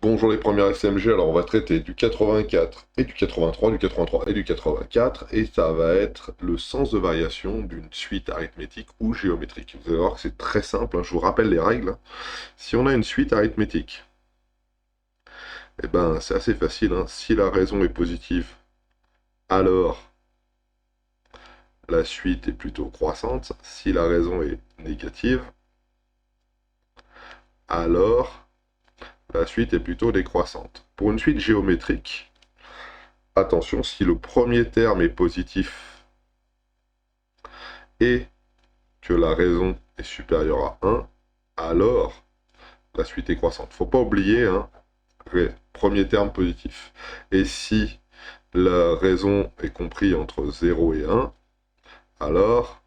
Bonjour les premiers SMG, alors on va traiter du 84 et du 83, du 83 et du 84, et ça va être le sens de variation d'une suite arithmétique ou géométrique. Vous allez voir que c'est très simple, hein, je vous rappelle les règles. Si on a une suite arithmétique, eh ben c'est assez facile, hein. Si la raison est positive, alors la suite est plutôt croissante. Si la raison est négative, alors la suite est plutôt décroissante. Pour une suite géométrique, attention, si le premier terme est positif et que la raison est supérieure à 1, alors la suite est croissante. Faut pas oublier, hein, premier terme positif. Et si la raison est comprise entre 0 et 1, alors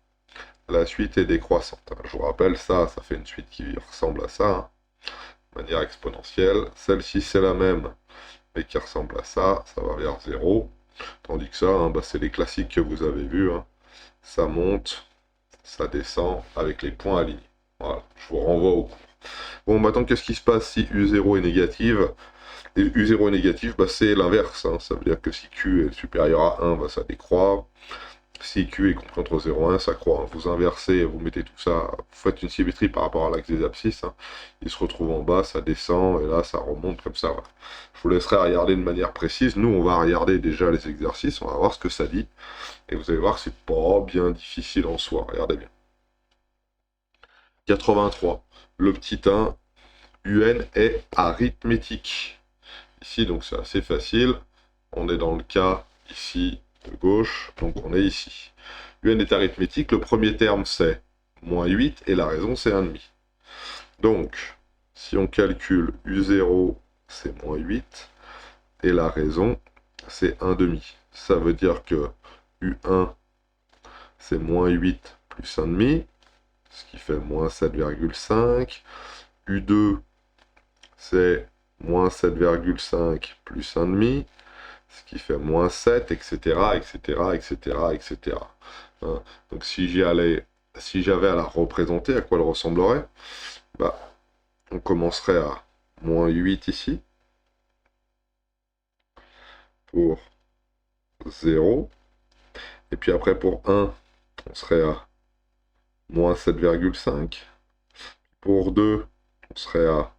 la suite est décroissante. Je vous rappelle ça, ça fait une suite qui ressemble à ça, hein, de manière exponentielle. Celle-ci c'est la même, mais qui ressemble à ça, ça va vers 0. Tandis que ça, hein, bah, c'est les classiques que vous avez vus, hein. Ça monte, ça descend avec les points alignés. Voilà, je vous renvoie au cours. Bon, maintenant, qu'est-ce qui se passe si U0 est négative? Et U0 est négatif, bah, c'est l'inverse, hein. Ça veut dire que si Q est supérieur à 1, bah, ça décroît. Si Q est compris entre 0 et 1, ça croît. Vous inversez, vous mettez tout ça, vous faites une symétrie par rapport à l'axe des abscisses, hein. Il se retrouve en bas, ça descend, et là, ça remonte comme ça. Voilà. Je vous laisserai regarder de manière précise. Nous, on va regarder déjà les exercices, on va voir ce que ça dit. Et vous allez voir que c'est pas bien difficile en soi. Regardez bien. 83. Le petit 1, UN est arithmétique. Ici, donc c'est assez facile. On est dans le cas ici de gauche, donc on est ici. UN est arithmétique, le premier terme c'est moins 8 et la raison c'est 1,5. Donc, si on calcule U0, c'est moins 8 et la raison c'est 1,5. Ça veut dire que U1 c'est moins 8 plus 1,5, ce qui fait moins 7,5. U2 c'est moins 7,5 plus 1,5, ce qui fait moins 7, etc., etc., etc., etc. Hein. Donc si j'avais à la représenter, à quoi elle ressemblerait? Bah, on commencerait à moins 8 ici, pour 0, et puis après pour 1, on serait à moins 7,5, pour 2, on serait à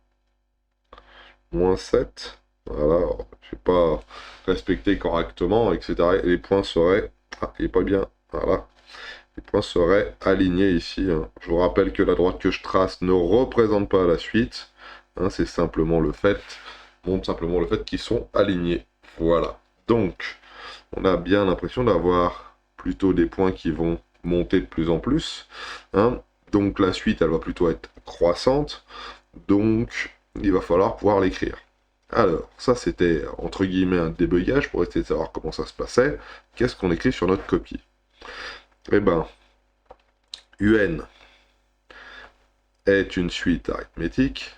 moins 7, voilà, je n'ai pas respecté correctement, etc. Et les points seraient... Ah, il n'est pas bien, voilà. Les points seraient alignés ici, hein. Je vous rappelle que la droite que je trace ne représente pas la suite, hein, c'est simplement le fait, montre simplement le fait qu'ils sont alignés. Voilà. Donc, on a bien l'impression d'avoir plutôt des points qui vont monter de plus en plus, hein. Donc la suite, elle va plutôt être croissante. Donc, il va falloir pouvoir l'écrire. Alors, ça c'était entre guillemets un débugage pour essayer de savoir comment ça se passait. Qu'est-ce qu'on écrit sur notre copie? Eh ben, UN est une suite arithmétique,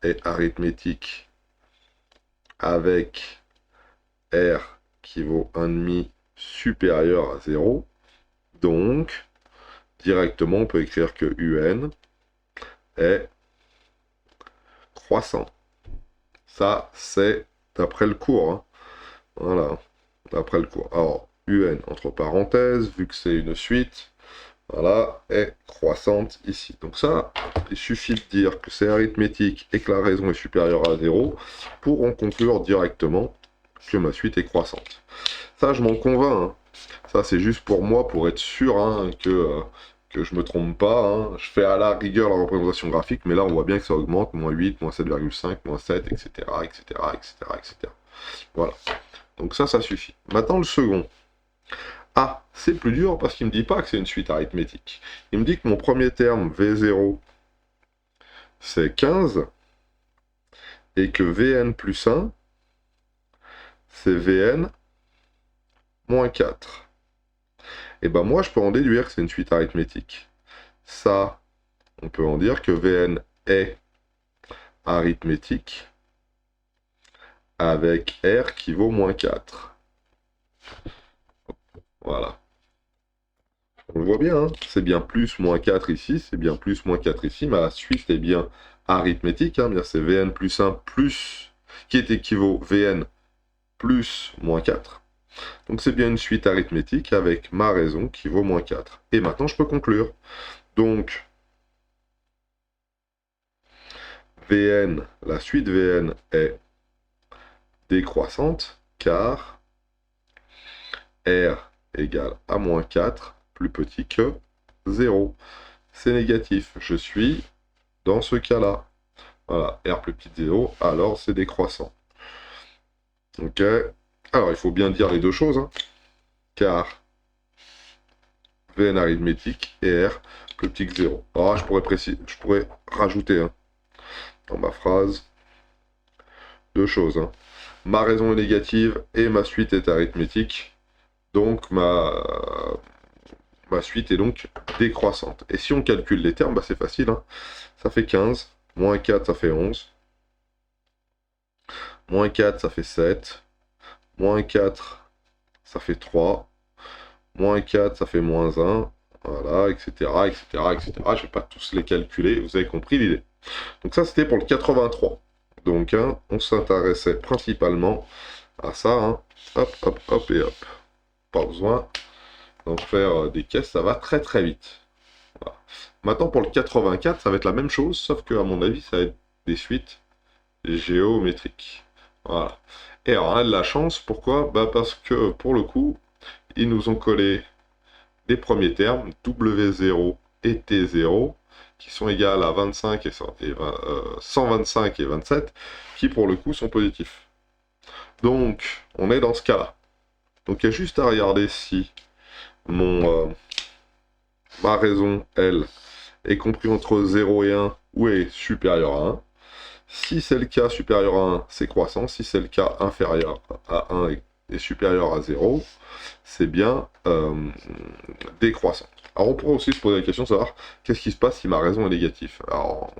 est arithmétique avec R qui vaut 1,5 supérieur à 0. Donc, directement, on peut écrire que UN est croissant. Ça, c'est d'après le cours, hein. Voilà, d'après le cours. Alors, UN, entre parenthèses, vu que c'est une suite, voilà, est croissante ici. Donc ça, il suffit de dire que c'est arithmétique et que la raison est supérieure à 0 pour en conclure directement que ma suite est croissante. Ça, je m'en convainc, hein. Ça, c'est juste pour moi, pour être sûr, hein, que je me trompe pas, hein. Je fais à la rigueur la représentation graphique, mais là, on voit bien que ça augmente, moins 8, moins 7,5, moins 7, etc., etc., etc., etc. Voilà. Donc ça suffit. Maintenant, le second. Ah, c'est plus dur parce qu'il ne me dit pas que c'est une suite arithmétique. Il me dit que mon premier terme, V0, c'est 15, et que Vn plus 1, c'est Vn moins 4. Et ben moi, je peux en déduire que c'est une suite arithmétique. Ça, on peut en dire que Vn est arithmétique avec R qui vaut moins 4. Voilà. On le voit bien, hein, c'est bien plus moins 4 ici, c'est bien plus moins 4 ici, mais la suite est bien arithmétique, hein, c'est Vn plus 1 plus qui est équivaut Vn plus moins 4. Donc c'est bien une suite arithmétique avec ma raison qui vaut moins 4. Et maintenant je peux conclure. Donc Vn, la suite Vn est décroissante car R égale à moins 4 plus petit que 0. C'est négatif. Je suis dans ce cas-là. Voilà, R plus petit que 0, alors c'est décroissant. Ok. Alors il faut bien dire les deux choses, hein, car Vn arithmétique et R plus petit que 0. Alors je pourrais rajouter hein, dans ma phrase deux choses. Hein. Ma raison est négative et ma suite est arithmétique. Donc ma suite est donc décroissante. Et si on calcule les termes, bah, c'est facile. Hein. Ça fait 15. Moins 4, ça fait 11. Moins 4, ça fait 7. Moins 4, ça fait 3. Moins 4, ça fait moins 1. Voilà, etc., etc., etc. Je ne vais pas tous les calculer. Vous avez compris l'idée. Donc ça, c'était pour le 83. Donc, hein, on s'intéressait principalement à ça. Hein. Hop, hop, hop et hop. Pas besoin d'en faire des caisses, ça va très très vite. Voilà. Maintenant, pour le 84, ça va être la même chose, sauf que, à mon avis, ça va être des suites géométriques. Voilà. Et alors, on a de la chance, pourquoi? Bah parce que, pour le coup, ils nous ont collé des premiers termes, W0 et T0, qui sont égales à 25 et 125 et 27, qui pour le coup sont positifs. Donc, on est dans ce cas-là. Donc, il y a juste à regarder si ma raison, elle, est comprise entre 0 et 1 ou est supérieure à 1. Si c'est le cas supérieur à 1, c'est croissant. Si c'est le cas inférieur à 1 et supérieur à 0, c'est bien décroissant. Alors on pourrait aussi se poser la question de savoir qu'est-ce qui se passe si ma raison est négative. Alors,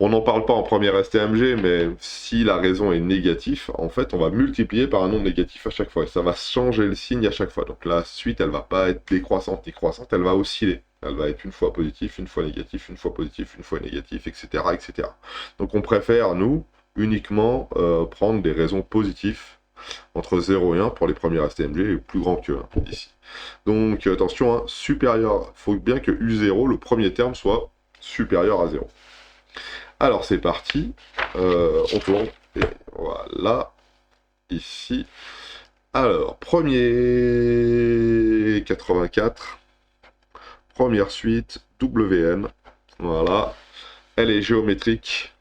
on n'en parle pas en première STMG, mais si la raison est négative, en fait, on va multiplier par un nombre négatif à chaque fois. Et ça va changer le signe à chaque fois. Donc la suite, elle va pas être décroissante ni croissante, elle va osciller. Elle va être une fois positive, une fois négatif, une fois positif, une fois négatif, etc., etc. Donc on préfère, nous, uniquement prendre des raisons positives entre 0 et 1 pour les premières STMG et plus grand que 1 ici. Donc attention, hein, supérieur, il faut bien que U0, le premier terme, soit supérieur à 0. Alors c'est parti, on tourne, et voilà, ici. Alors, premier 84, première suite, WN, voilà, elle est géométrique,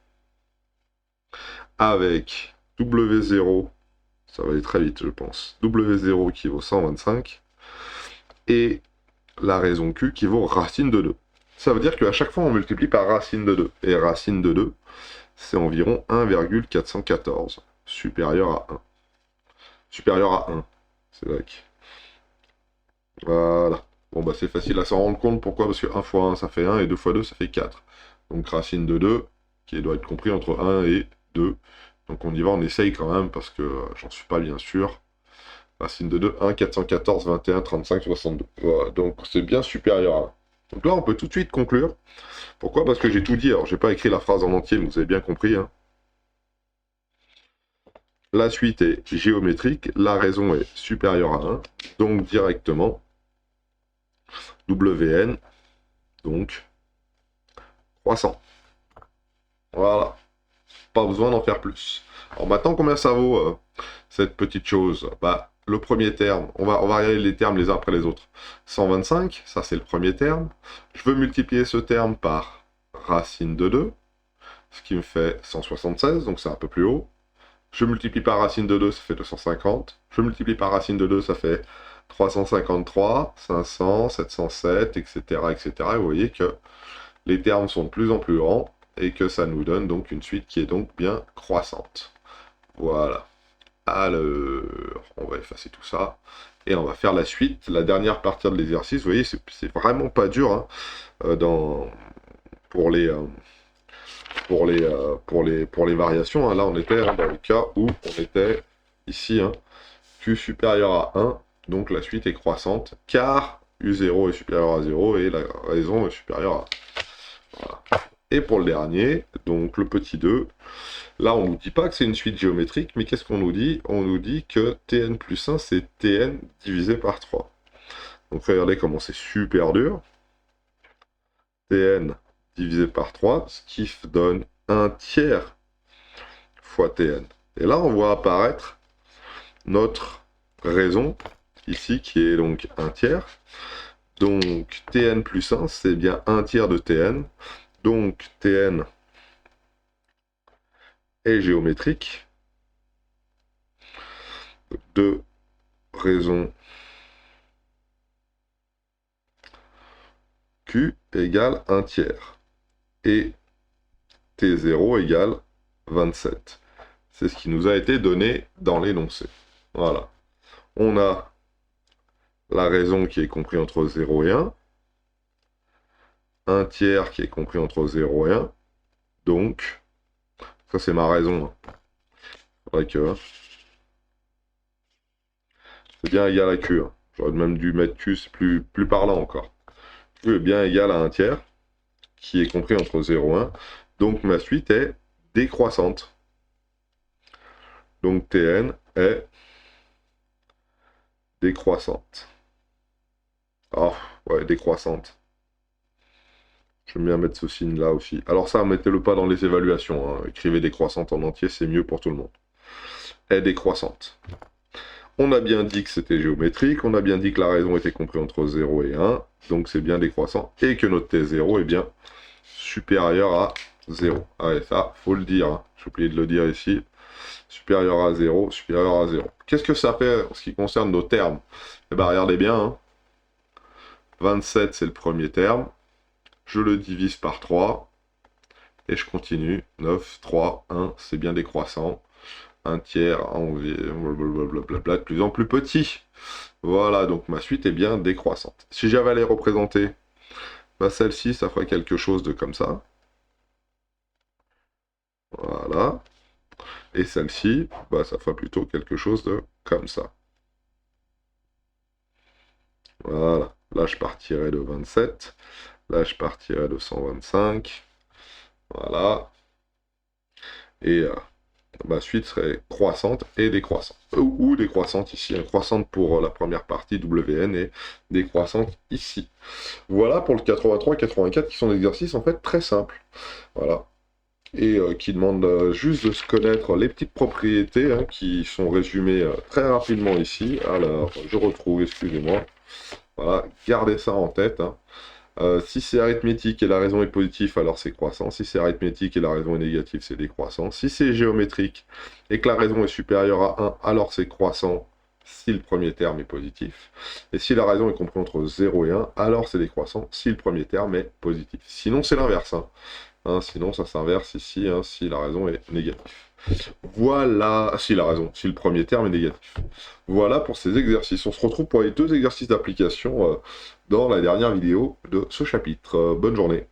avec W0, ça va aller très vite je pense, W0 qui vaut 125, et la raison Q qui vaut racine de 2. Ça veut dire qu'à chaque fois, on multiplie par racine de 2. Et racine de 2, c'est environ 1,414, supérieur à 1. Supérieur à 1. C'est vrai que... Voilà. Bon, bah c'est facile à s'en rendre compte. Pourquoi? Parce que 1 fois 1, ça fait 1, et 2 fois 2, ça fait 4. Donc racine de 2, qui doit être compris entre 1 et 2. Donc on y va, on essaye quand même, parce que j'en suis pas bien sûr. Racine de 2, 1, 414, 21, 35, 62. Voilà. Donc c'est bien supérieur à 1. Donc là, on peut tout de suite conclure. Pourquoi? Parce que j'ai tout dit. Alors, j'ai pas écrit la phrase en entier, mais vous avez bien compris. Hein. La suite est géométrique. La raison est supérieure à 1. Donc, directement, WN, donc, croissant. Voilà. Pas besoin d'en faire plus. Alors, maintenant, combien ça vaut, cette petite chose? Bah, le premier terme, on va regarder les termes les uns après les autres. 125, ça c'est le premier terme. Je veux multiplier ce terme par racine de 2, ce qui me fait 176, donc c'est un peu plus haut. Je multiplie par racine de 2, ça fait 250. Je multiplie par racine de 2, ça fait 353, 500, 707, etc., etc. Et vous voyez que les termes sont de plus en plus grands et que ça nous donne donc une suite qui est donc bien croissante. Voilà. Alors, on va effacer tout ça. Et on va faire la suite, la dernière partie de l'exercice. Vous voyez, c'est vraiment pas dur hein, pour les variations. Hein. Là, on était hein, dans le cas où on était ici, hein, Q supérieur à 1. Donc la suite est croissante, car U0 est supérieur à 0 et la raison est supérieure à 1. Voilà. Et pour le dernier, donc le petit 2, là on ne nous dit pas que c'est une suite géométrique, mais qu'est-ce qu'on nous dit? On nous dit que Tn plus 1, c'est Tn divisé par 3. Donc regardez comment c'est super dur. Tn divisé par 3, ce qui donne 1 tiers fois Tn. Et là, on voit apparaître notre raison, ici, qui est donc 1 tiers. Donc, Tn plus 1, c'est bien 1 tiers de Tn. Donc, Tn est géométrique de raison Q égale 1 tiers. Et T0 égale 27. C'est ce qui nous a été donné dans l'énoncé. Voilà. On a la raison qui est compris entre 0 et 1. 1 tiers qui est compris entre 0 et 1. Donc, ça c'est ma raison. Faudrait que... c'est bien égal à Q. J'aurais même dû mettre Q, c'est plus parlant encore. Q est bien égal à 1 tiers, qui est compris entre 0 et 1. Donc ma suite est décroissante. Donc Tn est décroissante. Ah, ouais, décroissante. J'aime bien mettre ce signe-là aussi. Alors ça, mettez-le pas dans les évaluations. Écrivez décroissante en entier, c'est mieux pour tout le monde. Est décroissante. On a bien dit que c'était géométrique, on a bien dit que la raison était comprise entre 0 et 1, donc c'est bien décroissant, et que notre T0 est bien supérieur à 0. Ah ouais, ça, faut le dire, hein. J'ai oublié de le dire ici. Supérieur à 0, supérieur à 0. Qu'est-ce que ça fait en ce qui concerne nos termes? Eh bien, regardez bien, hein. 27, c'est le premier terme. Je le divise par 3, et je continue. 9, 3, 1, c'est bien décroissant. 1 tiers, blablabla, de plus en plus petit. Voilà, donc ma suite est bien décroissante. Si j'avais à les représenter, bah celle-ci, ça ferait quelque chose de comme ça. Voilà. Et celle-ci, bah, ça ferait plutôt quelque chose de comme ça. Voilà. Là, je partirais de 27. Là, je partirais de 125. Voilà. Et ma suite serait croissante et décroissante. Ou décroissante ici. Croissante pour la première partie, WN, et décroissante ici. Voilà pour le 83 et 84, qui sont des exercices en fait très simples. Voilà. Et qui demandent juste de se connaître les petites propriétés, hein, qui sont résumées très rapidement ici. Alors, je retrouve, excusez-moi. Voilà, gardez ça en tête. Hein. Si c'est arithmétique et la raison est positive, alors c'est croissant. Si c'est arithmétique et la raison est négative, c'est décroissant. Si c'est géométrique et que la raison est supérieure à 1, alors c'est croissant si le premier terme est positif. Et si la raison est comprise entre 0 et 1, alors c'est décroissant si le premier terme est positif. Sinon, c'est l'inverse. Hein, sinon, ça s'inverse ici, hein, si la raison est négative. Voilà, si la raison, si le premier terme est négatif. Voilà pour ces exercices. On se retrouve pour les 2 exercices d'application dans la dernière vidéo de ce chapitre. Bonne journée.